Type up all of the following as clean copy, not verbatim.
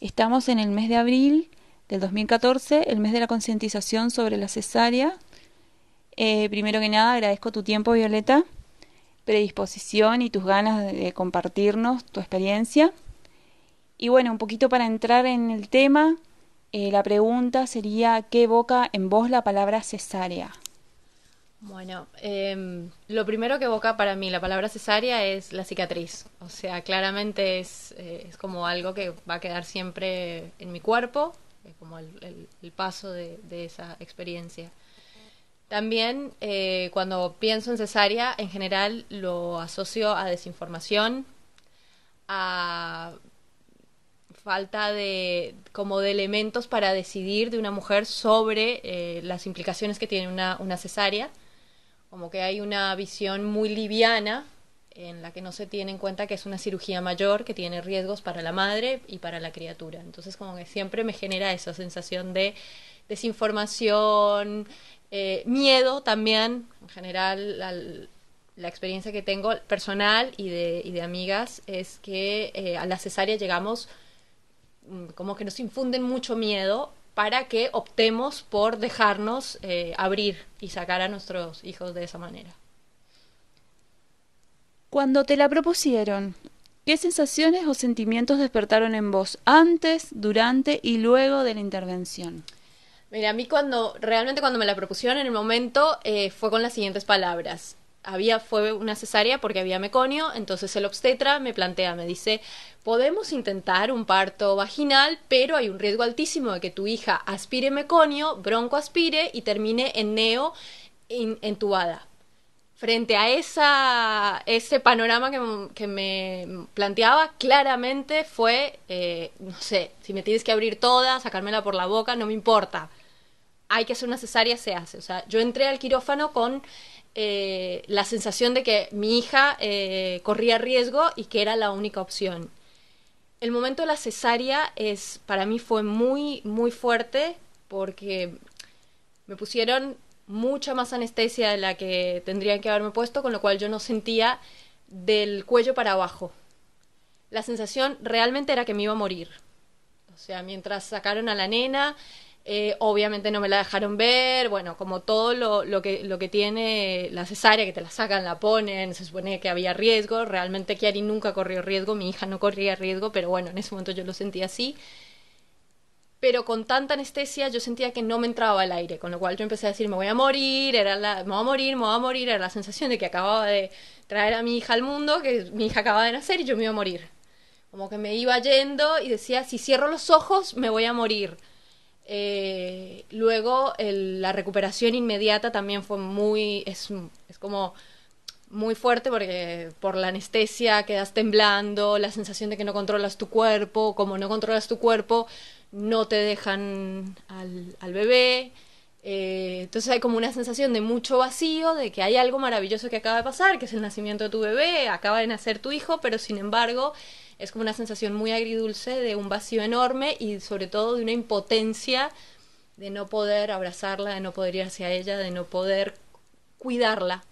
Estamos en el mes de abril del 2014, el mes de la concientización sobre la cesárea. Primero que nada, agradezco tu tiempo, Violeta, predisposición y tus ganas de compartirnos tu experiencia. Y bueno, un poquito para entrar en el tema, la pregunta sería, ¿qué evoca en vos la palabra cesárea? Bueno, lo primero que evoca para mí la palabra cesárea es la cicatriz. O sea, claramente es como algo que va a quedar siempre en mi cuerpo, es como el paso de esa experiencia. También cuando pienso en cesárea, en general lo asocio a desinformación, a falta de como de elementos para decidir de una mujer sobre las implicaciones que tiene una cesárea, como que hay una visión muy liviana en la que no se tiene en cuenta que es una cirugía mayor que tiene riesgos para la madre y para la criatura. Entonces como que siempre me genera esa sensación de desinformación, miedo también, en general la experiencia que tengo personal y de amigas es que a la cesárea llegamos como que nos infunden mucho miedo para que optemos por dejarnos abrir y sacar a nuestros hijos de esa manera. Cuando te la propusieron, ¿qué sensaciones o sentimientos despertaron en vos antes, durante y luego de la intervención? Mira, a mí realmente cuando me la propusieron en el momento fue con las siguientes palabras. Fue una cesárea porque había meconio, entonces el obstetra me plantea, me dice, podemos intentar un parto vaginal, pero hay un riesgo altísimo de que tu hija aspire meconio, broncoaspire y termine en neo entubada. Frente a ese panorama que me planteaba, claramente fue, no sé, si me tienes que abrir toda, sacármela por la boca, no me importa. Hay que hacer una cesárea, se hace. O sea, yo entré al quirófano con la sensación de que mi hija corría riesgo y que era la única opción. El momento de la cesárea para mí fue muy, muy fuerte porque me pusieron mucha más anestesia de la que tendrían que haberme puesto, con lo cual yo no sentía del cuello para abajo. La sensación realmente era que me iba a morir. O sea, mientras sacaron a la nena, obviamente no me la dejaron ver, bueno, como todo lo que tiene la cesárea, que te la sacan, la ponen, se supone que había riesgo, realmente Kiari nunca corrió riesgo, mi hija no corría riesgo, pero bueno, en ese momento yo lo sentí así, pero con tanta anestesia yo sentía que no me entraba el aire, con lo cual yo empecé a decir, me voy a morir, me voy a morir, me voy a morir, era la sensación de que acababa de traer a mi hija al mundo, que mi hija acababa de nacer y yo me iba a morir. Como que me iba yendo y decía, si cierro los ojos me voy a morir. Luego la recuperación inmediata también fue es como muy fuerte porque por la anestesia quedas temblando, la sensación de que no controlas tu cuerpo, como no controlas tu cuerpo, no te dejan al bebé. Entonces hay como una sensación de mucho vacío, de que hay algo maravilloso que acaba de pasar, que es el nacimiento de tu bebé, acaba de nacer tu hijo, pero sin embargo es como una sensación muy agridulce de un vacío enorme y sobre todo de una impotencia de no poder abrazarla, de no poder ir hacia ella, de no poder cuidarla.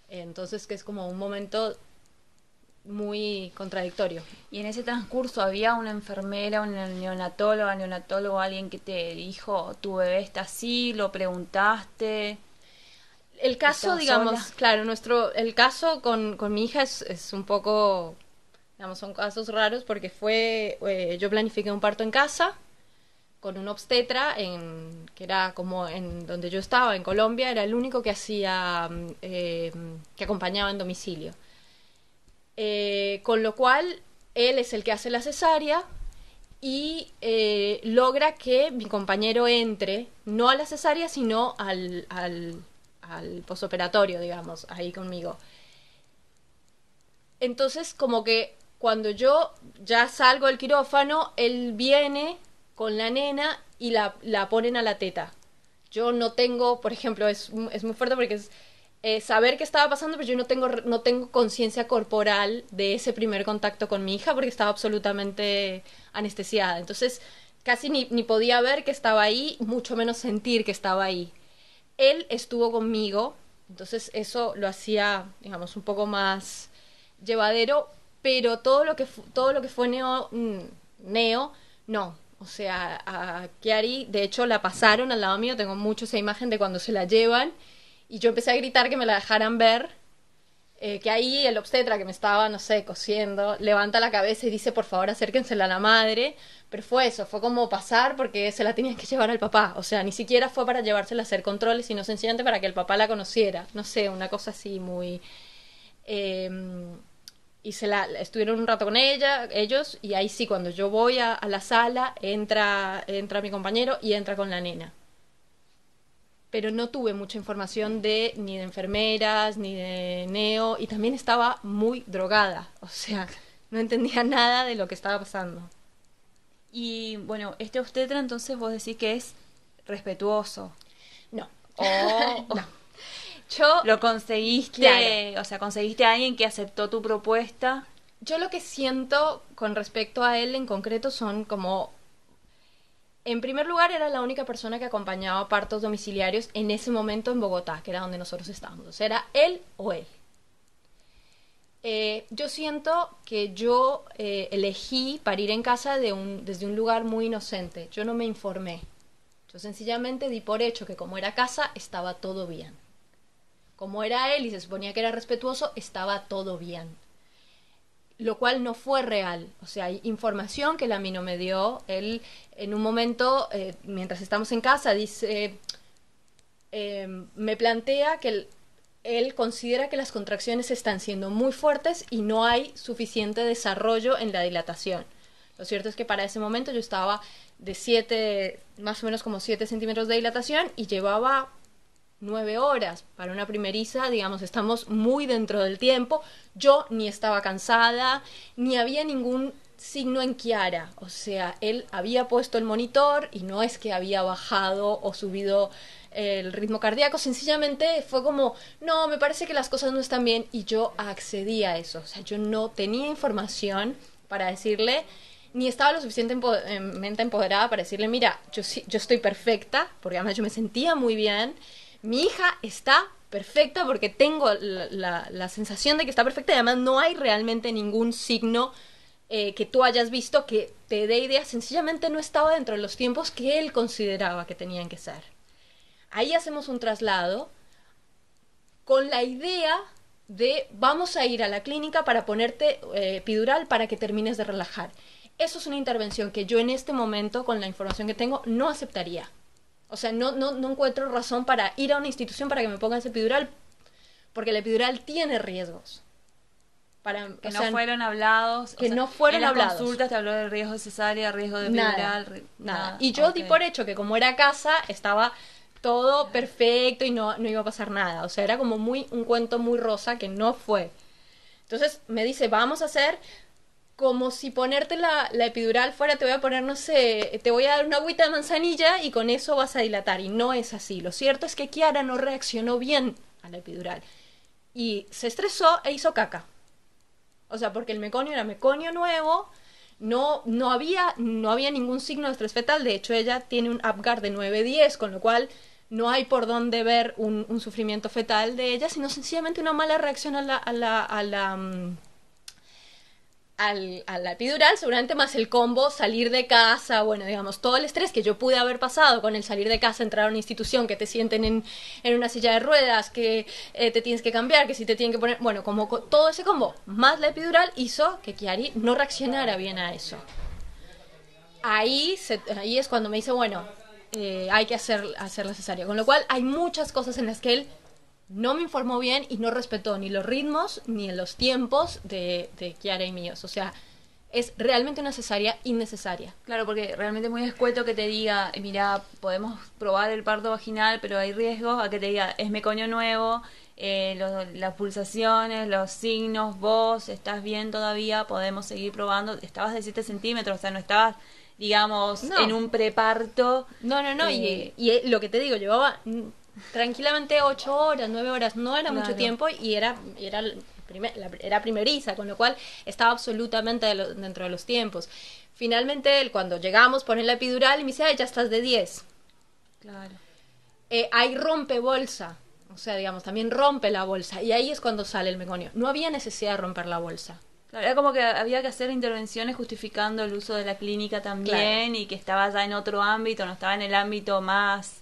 Entonces que es como un momento muy contradictorio. Y en ese transcurso había una enfermera, una neonatólogo, alguien que te dijo, tu bebé está así, lo preguntaste, El caso, ¿estás sola? digamos, claro, el caso con mi hija es un poco, digamos, son casos raros porque yo planifiqué un parto en casa con un obstetra que era como en donde yo estaba, en Colombia, era el único que hacía, que acompañaba en domicilio. Con lo cual, él es el que hace la cesárea y logra que mi compañero entre, no a la cesárea, sino al posoperatorio, digamos, ahí conmigo. Entonces, como que cuando yo ya salgo del quirófano, él viene con la nena y la ponen a la teta. Yo no tengo, por ejemplo, es muy fuerte porque es saber qué estaba pasando, pero yo no tengo conciencia corporal de ese primer contacto con mi hija porque estaba absolutamente anestesiada. Entonces, casi ni podía ver que estaba ahí, mucho menos sentir que estaba ahí. Él estuvo conmigo, entonces eso lo hacía, digamos, un poco más llevadero, pero todo lo que fue neo No, o sea, a Chiari, de hecho, la pasaron al lado mío, tengo mucho esa imagen de cuando se la llevan, y yo empecé a gritar que me la dejaran ver, que ahí el obstetra que me estaba, no sé, cosiendo, levanta la cabeza y dice, por favor, acérquensela a la madre, pero fue eso, fue como pasar porque se la tenían que llevar al papá, o sea, ni siquiera fue para llevársela a hacer controles, sino sencillamente para que el papá la conociera, no sé, una cosa así muy... eh, y estuvieron un rato con ellos, y ahí sí, cuando yo voy a la sala, entra mi compañero y entra con la nena. Pero no tuve mucha información ni de enfermeras, ni de neo, y también estaba muy drogada, o sea, no entendía nada de lo que estaba pasando. Y bueno, este obstetra entonces vos decís que es respetuoso. No, O no. Yo, lo conseguiste, claro, o sea, conseguiste a alguien que aceptó tu propuesta. yo lo que siento con respecto a él en concreto son como... En primer lugar, era la única persona que acompañaba partos domiciliarios en ese momento en Bogotá, que era donde nosotros estábamos. O sea, era él o él. Yo siento que yo elegí parir en casa desde un lugar muy inocente. Yo no me informé. Yo sencillamente di por hecho que como era casa, estaba todo bien. Como era él y se suponía que era respetuoso, estaba todo bien. Lo cual no fue real. O sea, hay información que el AMINO me dio. Él, en un momento, mientras estamos en casa, dice... me plantea que él considera que las contracciones están siendo muy fuertes y no hay suficiente desarrollo en la dilatación. Lo cierto es que para ese momento yo estaba de 7, más o menos como 7 centímetros de dilatación y llevaba 9 horas. Para una primeriza, digamos, estamos muy dentro del tiempo. Yo ni estaba cansada, ni había ningún signo en Chiara. O sea, él había puesto el monitor y no es que había bajado o subido el ritmo cardíaco, sencillamente fue como, no, me parece que las cosas no están bien, y yo accedí a eso. O sea, yo no tenía información para decirle, ni estaba lo suficientemente empoderada para decirle, mira, yo estoy perfecta, porque además yo me sentía muy bien, mi hija está perfecta porque tengo la sensación de que está perfecta, y además no hay realmente ningún signo que tú hayas visto que te dé idea, sencillamente no estaba dentro de los tiempos que él consideraba que tenían que ser. Ahí hacemos un traslado con la idea de vamos a ir a la clínica para ponerte epidural para que termines de relajar. Eso es una intervención que yo en este momento, con la información que tengo, no aceptaría. O sea, no encuentro razón para ir a una institución para que me pongan ese epidural, porque el epidural tiene riesgos. Que no fueron hablados. Que no fueron hablados. En las consultas te habló de riesgo de cesárea, riesgo de epidural. Nada. Y yo di por hecho que como era casa, estaba todo perfecto y no iba a pasar nada. O sea, era como un cuento muy rosa que no fue. Entonces me dice, vamos a hacer como si ponerte la epidural fuera, te voy a poner, no sé, te voy a dar una agüita de manzanilla y con eso vas a dilatar. Y no es así. Lo cierto es que Chiara no reaccionó bien a la epidural. Y se estresó e hizo caca. O sea, porque el meconio era meconio nuevo, no había ningún signo de estrés fetal. De hecho, ella tiene un Apgar de 9-10, con lo cual no hay por dónde ver un sufrimiento fetal de ella, sino sencillamente una mala reacción a la epidural, seguramente más el combo salir de casa, bueno, digamos, todo el estrés que yo pude haber pasado con el salir de casa, entrar a una institución, que te sienten en una silla de ruedas, que te tienes que cambiar, que si te tienen que poner, bueno, como todo ese combo, más la epidural, hizo que Chiari no reaccionara bien a eso. Ahí es cuando me dice, bueno, hay que hacer la cesárea, con lo cual hay muchas cosas en las que él no me informó bien y no respetó ni los ritmos ni los tiempos de Chiara y míos. O sea, es realmente una cesárea innecesaria. Claro, porque realmente es muy escueto que te diga, mira, podemos probar el parto vaginal, pero hay riesgos, a que te diga, es meconio nuevo, las pulsaciones, los signos, vos estás bien todavía, podemos seguir probando. Estabas de 7 centímetros, o sea, no estabas, digamos, en un preparto. No. Y lo que te digo, llevaba tranquilamente 8 horas, 9 horas, no era mucho tiempo, y era primeriza, con lo cual estaba absolutamente dentro de los tiempos. Finalmente, él, cuando llegamos, pone la epidural y me dice, ay, ya estás de 10. Claro. Ahí rompe bolsa, o sea, digamos, también rompe la bolsa, y ahí es cuando sale el meconio. No había necesidad de romper la bolsa. Era como que había que hacer intervenciones justificando el uso de la clínica también, y que estaba ya en otro ámbito, no estaba en el ámbito más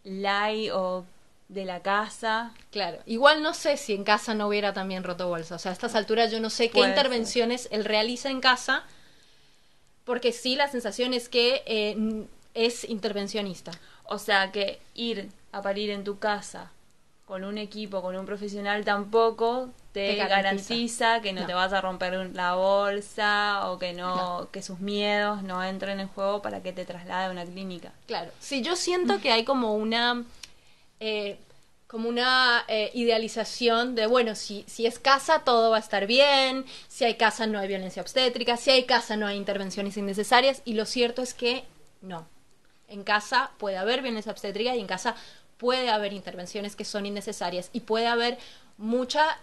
light o de la casa. Claro, igual no sé si en casa no hubiera también roto bolsa. O sea, a estas alturas yo no sé qué Puede intervenciones él realiza en casa, porque sí, la sensación es que es intervencionista. O sea que ir a parir en tu casa con un equipo, con un profesional, tampoco te garantiza que no te vas a romper la bolsa, o que no, que sus miedos no entren en juego para que te traslade a una clínica. Claro, sí, yo siento que hay como una idealización de, bueno, si es casa todo va a estar bien, si hay casa no hay violencia obstétrica, si hay casa no hay intervenciones innecesarias, y lo cierto es que no. En casa puede haber violencia obstétrica y en casa puede haber intervenciones que son innecesarias, y puede haber mucha,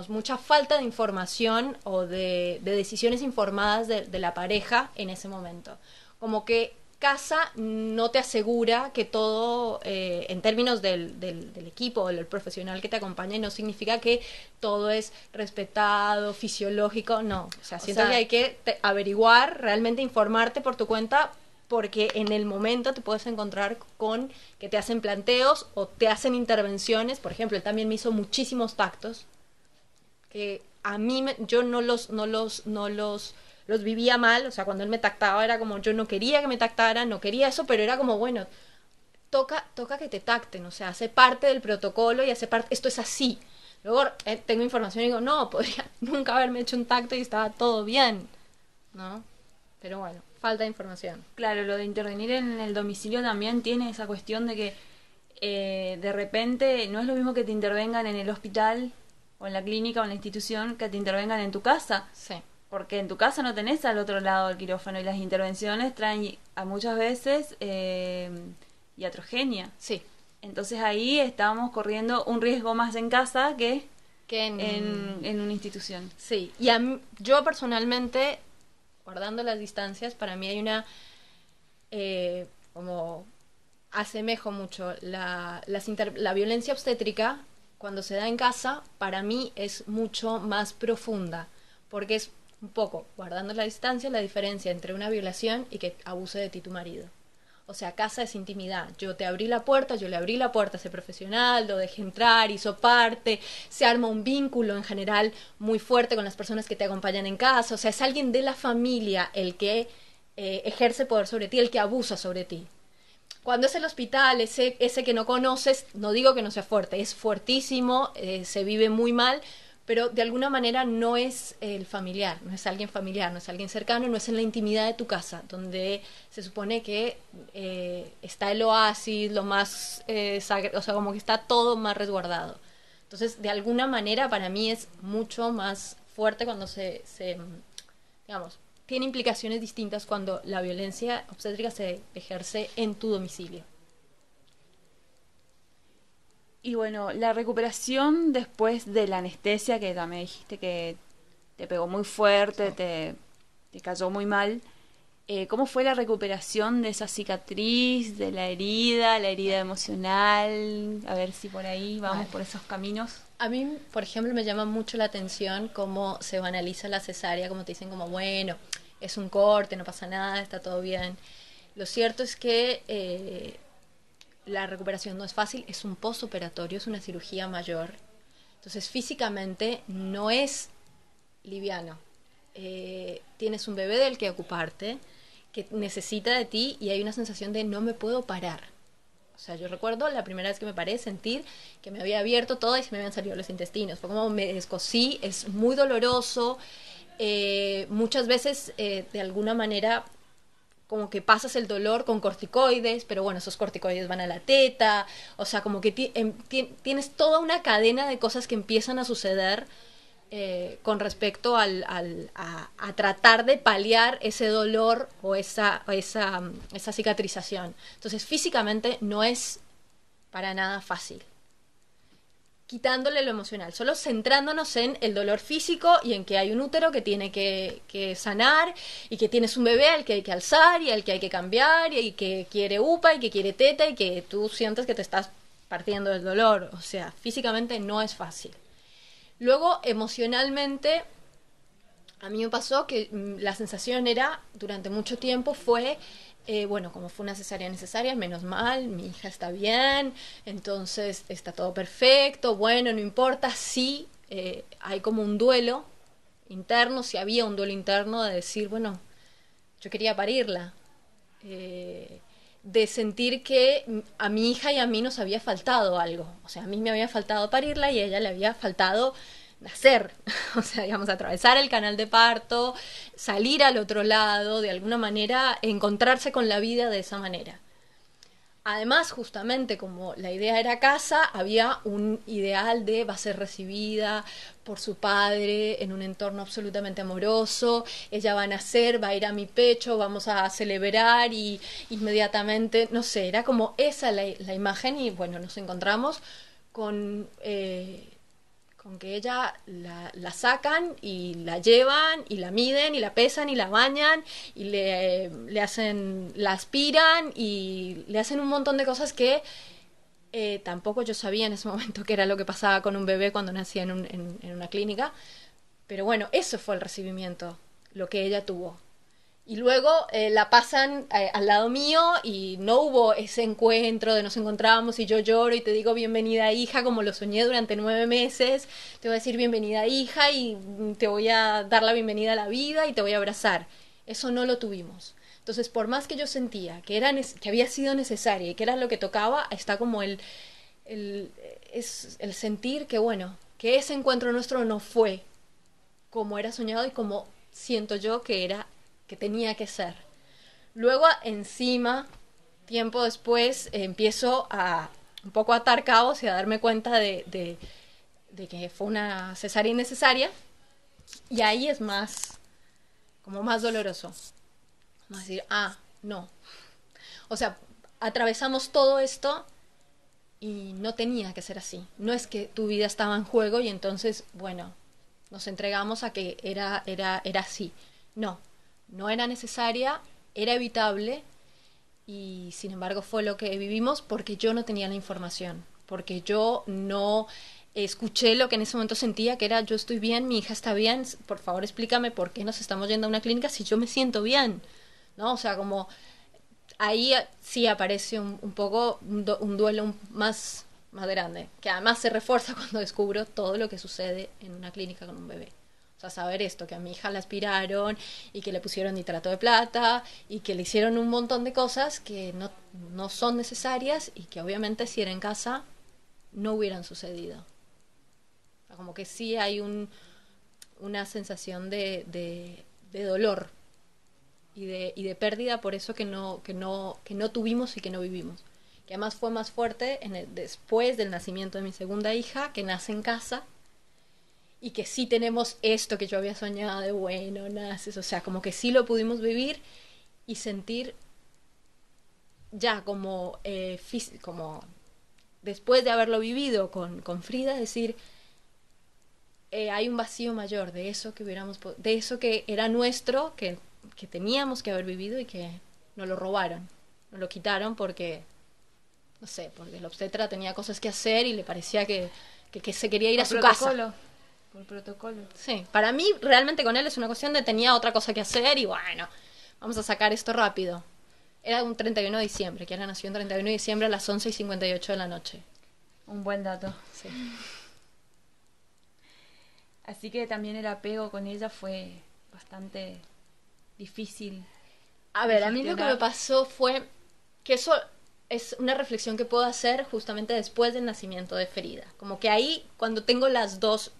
mucha falta de información o de decisiones informadas de la pareja en ese momento. Como que casa no te asegura que todo, en términos del equipo o del profesional que te acompaña, no significa que todo es respetado, fisiológico, no. O sea, siento que hay que averiguar, realmente informarte por tu cuenta, porque en el momento te puedes encontrar con que te hacen planteos o te hacen intervenciones. Por ejemplo, él también me hizo muchísimos tactos que a mí yo no los vivía mal. O sea, cuando él me tactaba era como, yo no quería que me tactaran, no quería eso, pero era como, bueno, toca que te tacten, o sea, hace parte del protocolo y hace parte, esto es así. Luego tengo información y digo, no, podría nunca haberme hecho un tacto y estaba todo bien, ¿no? Pero bueno, falta de información. Claro, lo de intervenir en el domicilio también tiene esa cuestión de que de repente no es lo mismo que te intervengan en el hospital o en la clínica o en la institución que te intervengan en tu casa. Sí. Porque en tu casa no tenés al otro lado del quirófano, y las intervenciones traen a muchas veces iatrogenia. Sí. Entonces ahí estamos corriendo un riesgo más en casa que en una institución. Sí, y yo personalmente, guardando las distancias, para mí hay una, como asemejo mucho, la violencia obstétrica, cuando se da en casa, para mí es mucho más profunda, porque es un poco, guardando la distancia, la diferencia entre una violación y que abuse de ti tu marido. O sea, casa es intimidad. Yo te abrí la puerta, yo le abrí la puerta a ese profesional, lo dejé entrar, hizo parte, se arma un vínculo en general muy fuerte con las personas que te acompañan en casa. O sea, es alguien de la familia el que ejerce poder sobre ti, el que abusa sobre ti. Cuando es el hospital, ese que no conoces, no digo que no sea fuerte, es fuertísimo, se vive muy mal, pero de alguna manera no es el familiar, no es alguien familiar, no es alguien cercano, no es en la intimidad de tu casa, donde se supone que está el oasis, lo más o sea, como que está todo más resguardado. Entonces, de alguna manera, para mí es mucho más fuerte cuando digamos, tiene implicaciones distintas cuando la violencia obstétrica se ejerce en tu domicilio. Y bueno, la recuperación después de la anestesia, que ya me dijiste que te pegó muy fuerte, sí, te cayó muy mal. ¿Cómo fue la recuperación de esa cicatriz, de la herida emocional? A ver si por ahí vamos por esos caminos. A mí, por ejemplo, me llama mucho la atención cómo se banaliza la cesárea, como te dicen como, bueno, es un corte, no pasa nada, está todo bien. Lo cierto es que la recuperación no es fácil, es un postoperatorio, es una cirugía mayor. Entonces, físicamente no es liviano. Tienes un bebé del que ocuparte, que necesita de ti, y hay una sensación de no me puedo parar. O sea, yo recuerdo la primera vez que me paré, sentir que me había abierto todo y se me habían salido los intestinos. Fue como me descosí, es muy doloroso. Muchas veces, de alguna manera, como que pasas el dolor con corticoides, pero bueno, esos corticoides van a la teta. O sea, como que tienes toda una cadena de cosas que empiezan a suceder con respecto a tratar de paliar ese dolor o esa cicatrización. Entonces, físicamente no es para nada fácil. Quitándole lo emocional, solo centrándonos en el dolor físico y en que hay un útero que tiene que sanar, y que tienes un bebé al que hay que alzar y al que hay que cambiar, y que quiere upa y que quiere teta y que tú sientes que te estás partiendo del dolor. O sea, físicamente no es fácil. Luego, emocionalmente, a mí me pasó que la sensación era, durante mucho tiempo fue, bueno, como fue una cesárea necesaria, menos mal, mi hija está bien, entonces está todo perfecto, bueno, no importa, sí, hay como un duelo interno, si había un duelo interno de decir, bueno, yo quería parirla, de sentir que a mi hija y a mí nos había faltado algo, o sea, a mí me había faltado parirla y a ella le había faltado nacer, o sea, digamos, atravesar el canal de parto, salir al otro lado, de alguna manera encontrarse con la vida de esa manera. Además, justamente como la idea era casa, había un ideal de va a ser recibida por su padre en un entorno absolutamente amoroso, ella va a nacer, va a ir a mi pecho, vamos a celebrar y inmediatamente, no sé, era como esa la imagen y bueno, nos encontramos con con que ella la sacan y la llevan y la miden y la pesan y la bañan y le hacen, la aspiran y le hacen un montón de cosas que tampoco yo sabía en ese momento qué era lo que pasaba con un bebé cuando nacía en una clínica. Pero bueno, eso fue el recibimiento, lo que ella tuvo. Y luego la pasan al lado mío y no hubo ese encuentro de nos encontrábamos y yo lloro y te digo bienvenida hija como lo soñé durante 9 meses, te voy a decir bienvenida hija y te voy a dar la bienvenida a la vida y te voy a abrazar. Eso no lo tuvimos. Entonces, por más que yo sentía que había sido necesaria y que era lo que tocaba, está como el, el sentir que, bueno, que ese encuentro nuestro no fue como era soñado y como siento yo que tenía que ser. Luego, encima, tiempo después, empiezo a un poco a atar cabos y a darme cuenta de que fue una cesárea innecesaria. Y ahí es más, como más doloroso. Vamos a decir, no. O sea, atravesamos todo esto y no tenía que ser así. No es que tu vida estaba en juego y entonces, bueno, nos entregamos a que era así. No, no era necesaria, era evitable y sin embargo fue lo que vivimos porque yo no tenía la información, porque yo no escuché lo que en ese momento sentía, que era yo estoy bien, mi hija está bien, por favor explícame por qué nos estamos yendo a una clínica si yo me siento bien, ¿no? O sea, como ahí sí aparece un poco un duelo más grande, que además se refuerza cuando descubro todo lo que sucede en una clínica con un bebé. O sea, saber esto, que a mi hija la aspiraron y que le pusieron nitrato de plata y que le hicieron un montón de cosas que no son necesarias y que obviamente si era en casa no hubieran sucedido. O sea, como que sí hay una sensación de dolor y de pérdida por eso que no tuvimos y que no vivimos. Que además fue más fuerte después del nacimiento de mi segunda hija, que nace en casa, y que sí tenemos esto que yo había soñado de bueno, naces, o sea, como que sí lo pudimos vivir y sentir ya como después de haberlo vivido con Frida, decir, hay un vacío mayor de eso que de eso que era nuestro, que teníamos que haber vivido y que nos lo robaron, nos lo quitaron porque, no sé, porque el obstetra tenía cosas que hacer y le parecía que se quería ir a su casa. Por protocolo. Sí, para mí realmente con él es una cuestión de tenía otra cosa que hacer y bueno, vamos a sacar esto rápido. Era un 31 de diciembre, que nació un 31 de diciembre a las 11:58 de la noche. Un buen dato. Sí. Así que también el apego con ella fue bastante difícil. A ver, a mí lo que me pasó fue que eso es una reflexión que puedo hacer justamente después del nacimiento de Frida. Como que ahí, cuando tengo las dos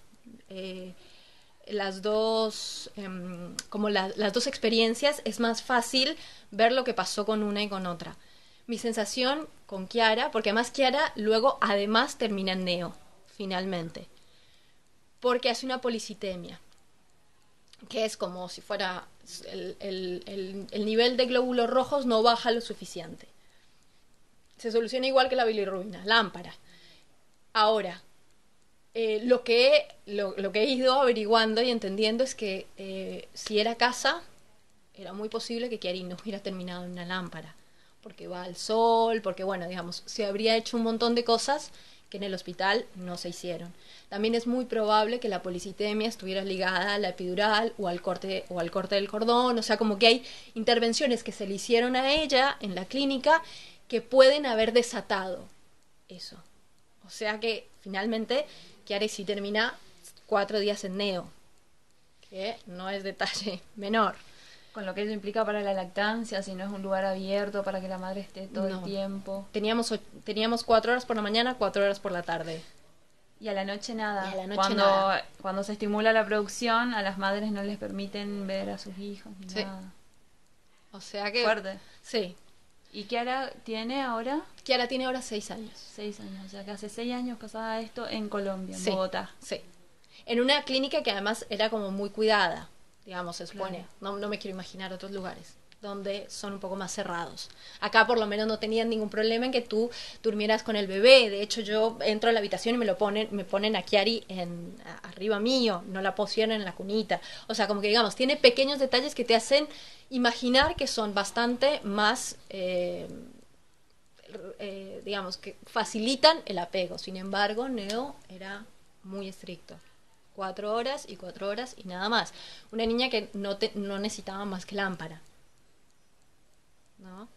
experiencias, es más fácil ver lo que pasó con una y con otra. Mi sensación con Kiara, porque además Kiara luego además termina en neo, finalmente, porque hace una policitemia, que es como si fuera el nivel de glóbulos rojos no baja lo suficiente. Se soluciona igual que la bilirrubina, lámpara. Ahora, lo que he ido averiguando y entendiendo es que si era casa, era muy posible que Chiari no hubiera terminado en una lámpara, porque va al sol, porque bueno, digamos, se habría hecho un montón de cosas que en el hospital no se hicieron. También es muy probable que la policitemia estuviera ligada a la epidural o al corte del cordón, o sea, como que hay intervenciones que se le hicieron a ella en la clínica que pueden haber desatado eso. O sea que finalmente Chiari sí termina 4 días en neo, que no es detalle menor. Con lo que eso implica para la lactancia, si no es un lugar abierto para que la madre esté todo el tiempo. Teníamos 4 horas por la mañana, 4 horas por la tarde. Y a la noche nada. Y a la noche nada. Cuando se estimula la producción, a las madres no les permiten ver a sus hijos ni nada. O sea que... Fuerte. Sí. ¿Y Chiara tiene ahora? Chiara tiene ahora 6 años. 6 años, o sea que hace 6 años casada esto en Colombia, en Bogotá. Sí. En una clínica que además era como muy cuidada, digamos, se supone. Claro. No me quiero imaginar otros lugares donde son un poco más cerrados. Acá por lo menos no tenían ningún problema en que tú durmieras con el bebé. De hecho, yo entro a la habitación y me ponen a Chiari arriba mío, no la pusieron en la cunita. O sea, como que digamos, tiene pequeños detalles que te hacen imaginar que son bastante más, digamos, que facilitan el apego. Sin embargo, Neo era muy estricto. 4 horas y 4 horas y nada más. Una niña que no necesitaba más que lámpara, ¿no?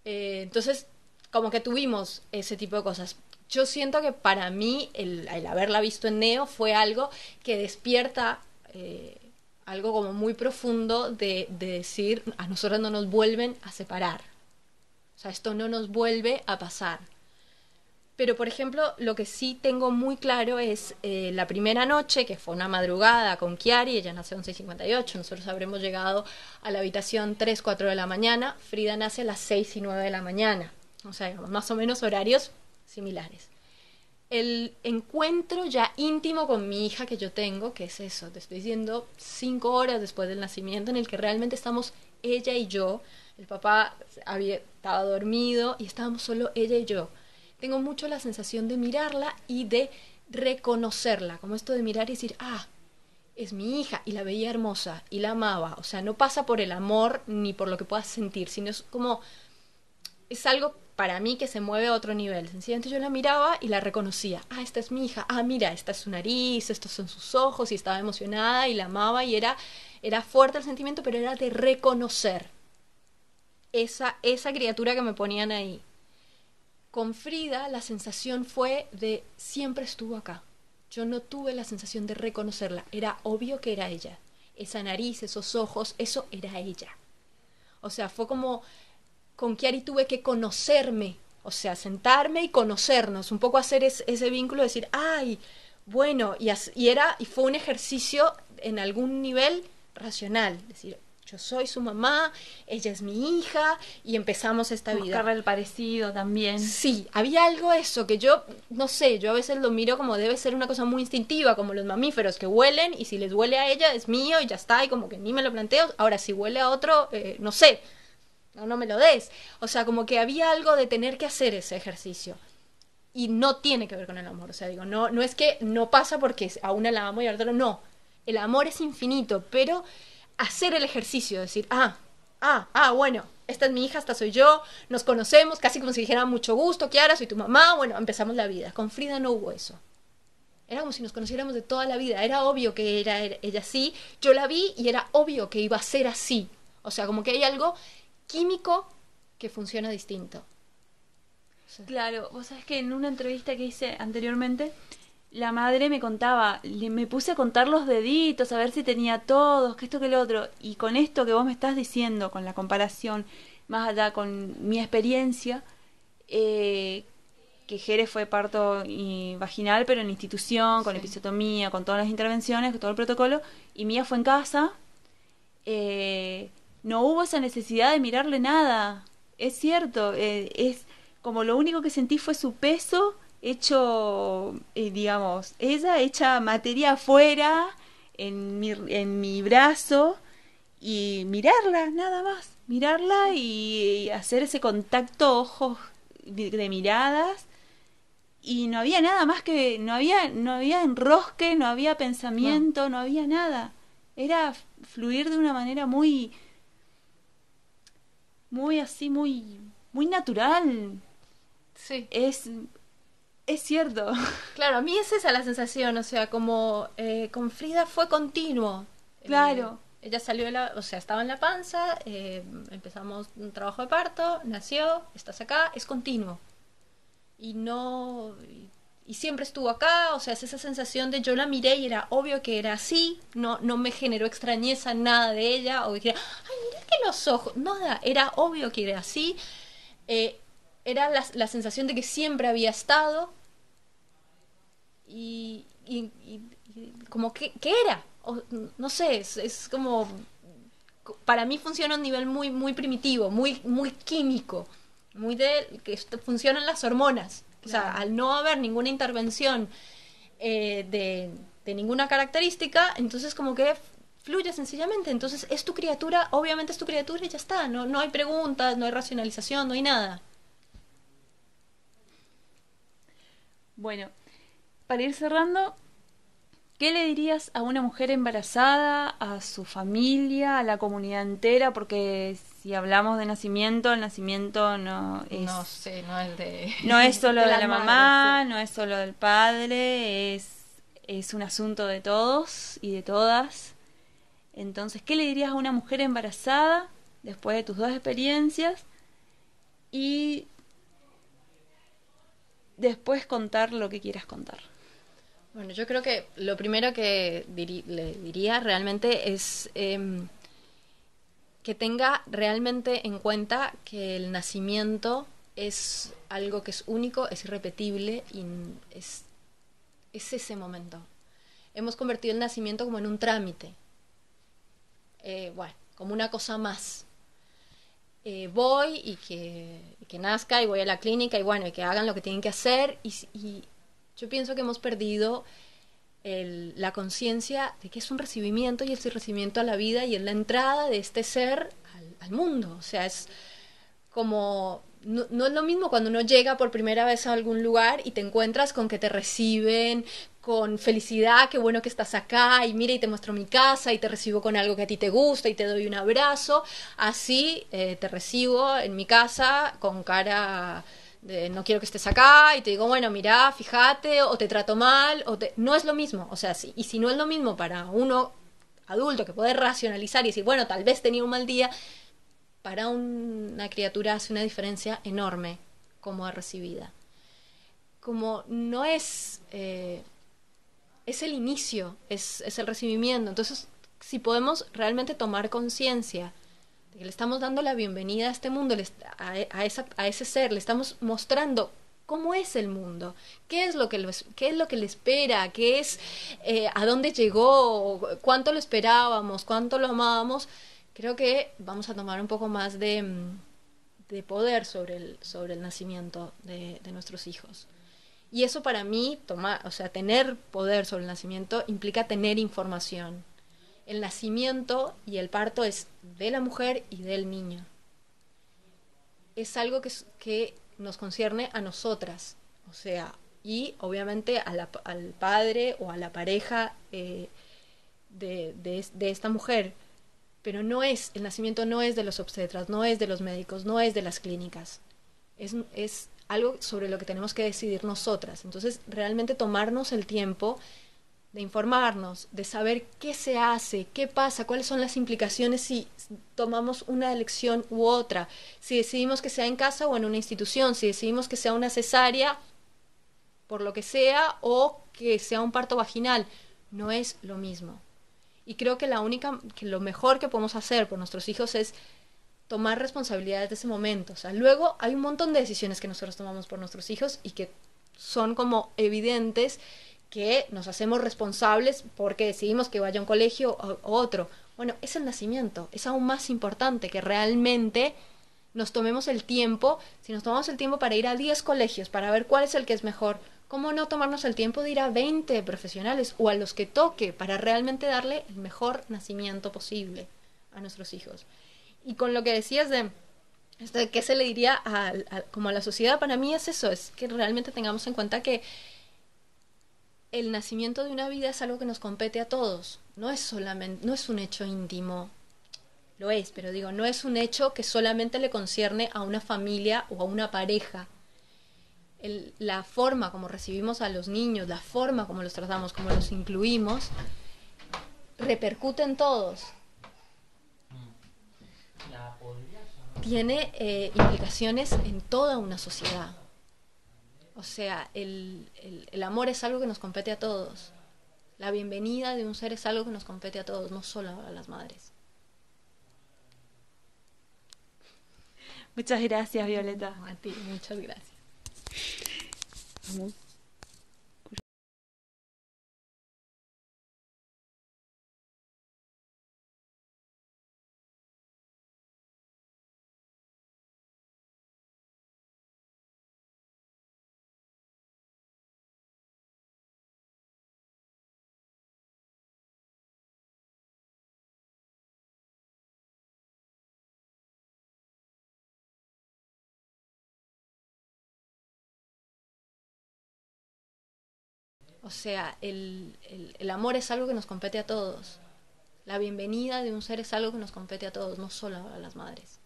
Entonces, como que tuvimos ese tipo de cosas. Yo siento que para mí el haberla visto en Neo fue algo que despierta algo como muy profundo de decir, a nosotros no nos vuelven a separar. O sea, esto no nos vuelve a pasar. Pero, por ejemplo, lo que sí tengo muy claro es la primera noche, que fue una madrugada con Chiari, ella nació a 11:58, nosotros habremos llegado a la habitación 3, 4 de la mañana, Frida nace a las 6 y 9 de la mañana, o sea, digamos, más o menos horarios similares. El encuentro ya íntimo con mi hija que yo tengo, que es eso, te estoy diciendo 5 horas después del nacimiento, en el que realmente estamos ella y yo, el papá estaba dormido y estábamos solo ella y yo. Tengo mucho la sensación de mirarla y de reconocerla, como esto de mirar y decir, es mi hija, y la veía hermosa, y la amaba. O sea, no pasa por el amor ni por lo que puedas sentir, sino es como, es algo para mí que se mueve a otro nivel. Sencillamente yo la miraba y la reconocía. Esta es mi hija. Mira, esta es su nariz, estos son sus ojos, y estaba emocionada y la amaba, y era fuerte el sentimiento, pero era de reconocer esa criatura que me ponían ahí. Con Frida la sensación fue de siempre estuvo acá. Yo no tuve la sensación de reconocerla. Era obvio que era ella. Esa nariz, esos ojos, eso era ella. O sea, fue como con Chiari tuve que conocerme. O sea, sentarme y conocernos. Un poco hacer ese vínculo, decir, bueno, y fue un ejercicio en algún nivel racional. Decir, yo soy su mamá, ella es mi hija, y empezamos esta vida. Buscarle el parecido también. Sí, había algo eso, que yo, no sé, yo a veces lo miro como debe ser una cosa muy instintiva, como los mamíferos que huelen, y si les huele a ella es mío y ya está, y como que ni me lo planteo. Ahora, si huele a otro, no sé, no me lo des. O sea, como que había algo de tener que hacer ese ejercicio. Y no tiene que ver con el amor, o sea, digo, no es que no pasa porque a una la amo y a la otra no. El amor es infinito, pero hacer el ejercicio, decir, bueno, esta es mi hija, esta soy yo, nos conocemos, casi como si dijera mucho gusto, Chiara, soy tu mamá, bueno, empezamos la vida. Con Frida no hubo eso. Era como si nos conociéramos de toda la vida, era obvio que era ella así, yo la vi y era obvio que iba a ser así. O sea, como que hay algo químico que funciona distinto. O sea, claro, vos sabés que en una entrevista que hice anteriormente, la madre me contaba, me puse a contar los deditos, a ver si tenía todos, que esto, que lo otro. Y con esto que vos me estás diciendo, con la comparación, más allá con mi experiencia, que Jere fue parto vaginal, pero en institución, con episiotomía, con todas las intervenciones, con todo el protocolo, y Mía fue en casa, no hubo esa necesidad de mirarle nada. Es cierto, es como lo único que sentí fue su peso, hecho, digamos, ella hecha materia afuera en mi brazo, y mirarla, nada más, mirarla y hacer ese contacto ojos de miradas, y no había nada más, que no había enrosque, no había pensamiento, no había nada. Era fluir de una manera muy así, muy natural. sí. Es Es cierto. Claro, a mí es esa la sensación, o sea, como con Frida fue continuo. Claro, Ella salió de la, o sea, estaba en la panza, empezamos un trabajo de parto, nació, estás acá, es continuo. Y no, y siempre estuvo acá, o sea, es esa sensación de yo la miré y era obvio que era así, no me generó extrañeza nada de ella, o dije, ay, mira que los ojos, nada, era obvio que era así, eh, era la sensación de que siempre había estado, y como que era, o, no sé, es como, para mí funciona a un nivel muy primitivo, muy químico, muy de que funcionan las hormonas. O sea, claro. al no haber ninguna intervención de ninguna característica, entonces como que fluye sencillamente. Entonces es tu criatura, obviamente es tu criatura y ya está. No hay preguntas, no hay racionalización, no hay nada. Bueno, para ir cerrando, ¿qué le dirías a una mujer embarazada, a su familia, a la comunidad entera? Porque si hablamos de nacimiento, el nacimiento No sé, no es no es solo de de las la madres, sí. mamá, no es solo del padre, es un asunto de todos y de todas. Entonces, ¿qué le dirías a una mujer embarazada después de tus dos experiencias? Y después contar lo que quieras contar. Bueno, yo creo que lo primero que le diría realmente es que tenga realmente en cuenta que el nacimiento es algo que es único, es irrepetible y es ese momento. Hemos convertido el nacimiento como en un trámite, bueno, como una cosa más. Voy y que nazca y voy a la clínica y bueno, y que hagan lo que tienen que hacer y yo pienso que hemos perdido la conciencia de que es un recibimiento y es el recibimiento a la vida y es la entrada de este ser al mundo. O sea, es como... No es lo mismo cuando uno llega por primera vez a algún lugar y te encuentras con que te reciben con felicidad, qué bueno que estás acá, y mira, y te muestro mi casa, y te recibo con algo que a ti te gusta, y te doy un abrazo. Así te recibo en mi casa con cara de no quiero que estés acá, y te digo, bueno, mira, fíjate, o te trato mal, no es lo mismo. O sea, y si no es lo mismo para uno adulto que puede racionalizar y decir, bueno, tal vez tenía un mal día, para una criatura hace una diferencia enorme como es recibida. Como no es el inicio, es el recibimiento. Entonces, si podemos realmente tomar conciencia de que le estamos dando la bienvenida a este mundo, a ese ser, le estamos mostrando cómo es el mundo, qué es lo que le espera, qué es, a dónde llegó, cuánto lo esperábamos, cuánto lo amábamos, creo que vamos a tomar un poco más de poder sobre el nacimiento de nuestros hijos. Y eso para mí, o sea, tener poder sobre el nacimiento implica tener información. El nacimiento y el parto es de la mujer y del niño. Es algo que nos concierne a nosotras. O sea, y obviamente al padre o a la pareja de esta mujer. Pero el nacimiento no es de los obstetras, no es de los médicos, no es de las clínicas. Es algo sobre lo que tenemos que decidir nosotras. Entonces, realmente tomarnos el tiempo de informarnos, de saber qué se hace, qué pasa, cuáles son las implicaciones si tomamos una elección u otra, si decidimos que sea en casa o en una institución, si decidimos que sea una cesárea, por lo que sea, o que sea un parto vaginal, no es lo mismo. Y creo que lo mejor que podemos hacer por nuestros hijos es tomar responsabilidades de ese momento. O sea, luego hay un montón de decisiones que nosotros tomamos por nuestros hijos y que son como evidentes que nos hacemos responsables porque decidimos que vaya a un colegio o otro. Bueno, es el nacimiento, es aún más importante que realmente nos tomemos el tiempo, si nos tomamos el tiempo para ir a 10 colegios, para ver cuál es el que es mejor, ¿cómo no tomarnos el tiempo de ir a 20 profesionales o a los que toque para realmente darle el mejor nacimiento posible a nuestros hijos? Y con lo que decías de qué se le diría como a la sociedad, para mí es eso, es que realmente tengamos en cuenta que el nacimiento de una vida es algo que nos compete a todos, no es un hecho íntimo, lo es, pero digo, no es un hecho que solamente le concierne a una familia o a una pareja. la forma como recibimos a los niños, la forma como los tratamos, como los incluimos, repercute en todos. Tiene implicaciones en toda una sociedad. O sea, el amor es algo que nos compete a todos. La bienvenida de un ser es algo que nos compete a todos, no solo a las madres. Muchas gracias, Violeta. A ti, muchas gracias. Vamos. O sea, el amor es algo que nos compete a todos. La bienvenida de un ser es algo que nos compete a todos, no solo a las madres.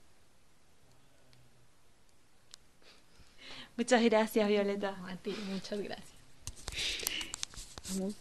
Muchas gracias, Violeta. A ti, muchas gracias. Vamos.